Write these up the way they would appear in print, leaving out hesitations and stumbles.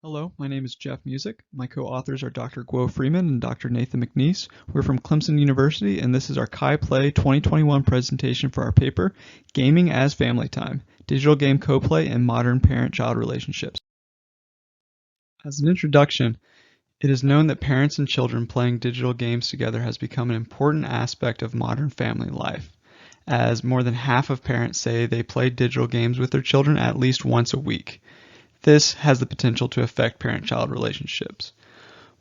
Hello, my name is Geoff Musick. My co-authors are Dr. Freeman and Dr. Nathan McNeese. We're from Clemson University, and this is our CHI Play 2021 presentation for our paper, Gaming as Family Time, Digital Game Co-Play and Modern Parent-Child Relationships. As an introduction, it is known that parents and children playing digital games together has become an important aspect of modern family life, as more than half of parents say they play digital games with their children at least once a week. This has the potential to affect parent-child relationships.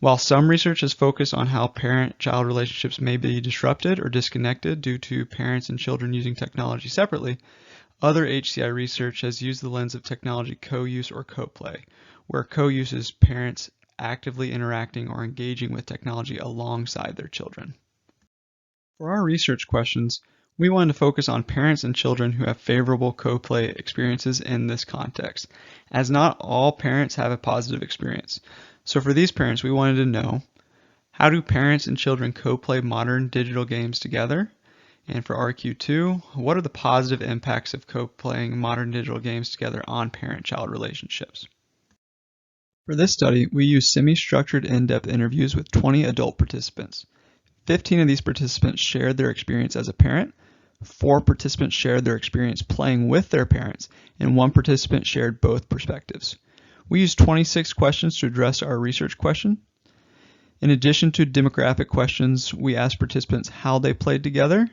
While some research has focused on how parent-child relationships may be disrupted or disconnected due to parents and children using technology separately, other HCI research has used the lens of technology co-use or co-play, where co-use is parents actively interacting or engaging with technology alongside their children. For our research questions, we wanted to focus on parents and children who have favorable co-play experiences in this context, as not all parents have a positive experience. So for these parents, we wanted to know, how do parents and children co-play modern digital games together? And for RQ2, what are the positive impacts of co-playing modern digital games together on parent-child relationships? For this study, we used semi-structured in-depth interviews with 20 adult participants. 15 of these participants shared their experience as a parent, 4 participants shared their experience playing with their parents, and 1 participant shared both perspectives. We used 26 questions to address our research question. In addition to demographic questions, we asked participants how they played together,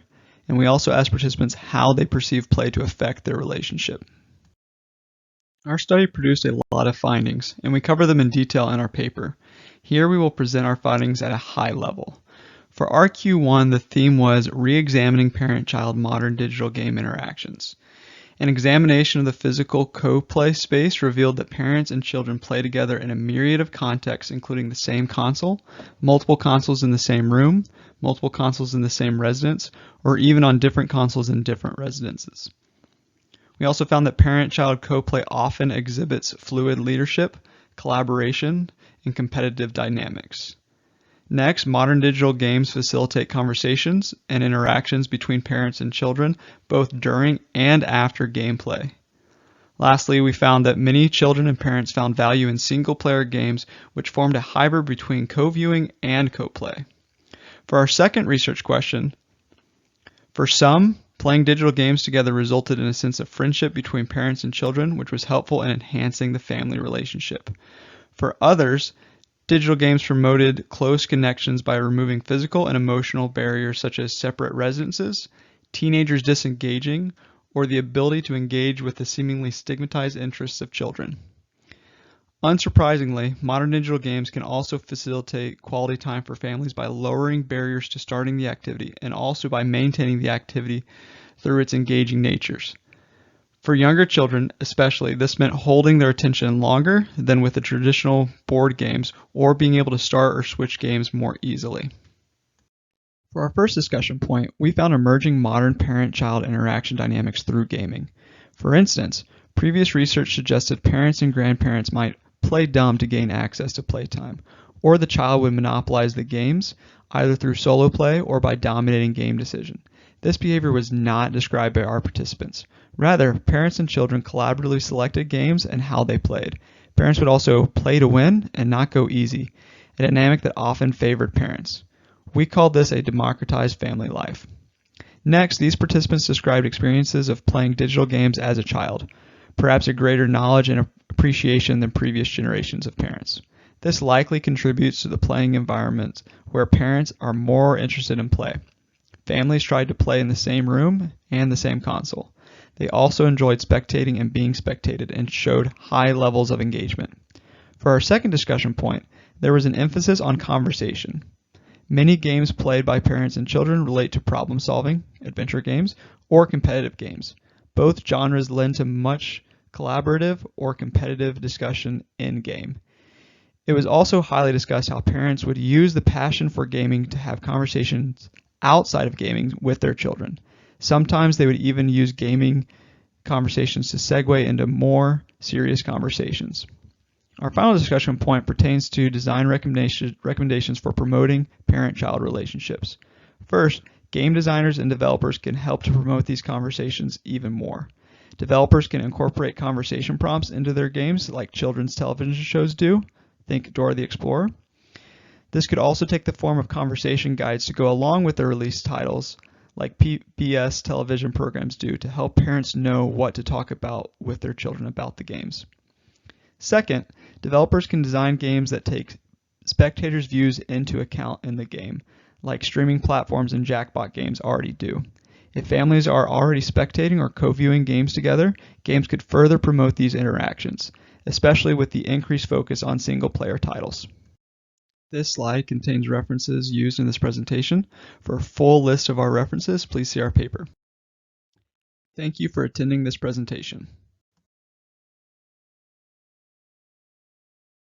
and we also asked participants how they perceive play to affect their relationship. Our study produced a lot of findings, and we cover them in detail in our paper. Here we will present our findings at a high level. For RQ1, the theme was re-examining parent-child modern digital game interactions. An examination of the physical co-play space revealed that parents and children play together in a myriad of contexts, including the same console, multiple consoles in the same room, multiple consoles in the same residence, or even on different consoles in different residences. We also found that parent-child co-play often exhibits fluid leadership, collaboration, and competitive dynamics. Next, modern digital games facilitate conversations and interactions between parents and children, both during and after gameplay. Lastly, we found that many children and parents found value in single-player games, which formed a hybrid between co-viewing and co-play. For our second research question, for some, playing digital games together resulted in a sense of friendship between parents and children, which was helpful in enhancing the family relationship. For others, digital games promoted close connections by removing physical and emotional barriers such as separate residences, teenagers disengaging, or the ability to engage with the seemingly stigmatized interests of children. Unsurprisingly, modern digital games can also facilitate quality time for families by lowering barriers to starting the activity and also by maintaining the activity through its engaging natures. For younger children, especially, this meant holding their attention longer than with the traditional board games or being able to start or switch games more easily. For our first discussion point, we found emerging modern parent-child interaction dynamics through gaming. For instance, previous research suggested parents and grandparents might play dumb to gain access to playtime, or the child would monopolize the games, either through solo play or by dominating game decision. This behavior was not described by our participants. Rather, parents and children collaboratively selected games and how they played. Parents would also play to win and not go easy, a dynamic that often favored parents. We called this a democratized family life. Next, these participants described experiences of playing digital games as a child, perhaps a greater knowledge and appreciation than previous generations of parents. This likely contributes to the playing environment where parents are more interested in play. Families tried to play in the same room and the same console. They also enjoyed spectating and being spectated and showed high levels of engagement. For our second discussion point, there was an emphasis on conversation. Many games played by parents and children relate to problem solving, adventure games, or competitive games. Both genres lend to much collaborative or competitive discussion in-game. It was also highly discussed how parents would use the passion for gaming to have conversations outside of gaming with their children. Sometimes they would even use gaming conversations to segue into more serious conversations. Our final discussion point pertains to design recommendations for promoting parent-child relationships. First, game designers and developers can help to promote these conversations even more. Developers can incorporate conversation prompts into their games like children's television shows do. Think Dora the Explorer. This could also take the form of conversation guides to go along with the released titles like PBS television programs do to help parents know what to talk about with their children about the games. Second, developers can design games that take spectators' views into account in the game, like streaming platforms and jackpot games already do. If families are already spectating or co-viewing games together, games could further promote these interactions, especially with the increased focus on single-player titles. This slide contains references used in this presentation. For a full list of our references, please see our paper. Thank you for attending this presentation.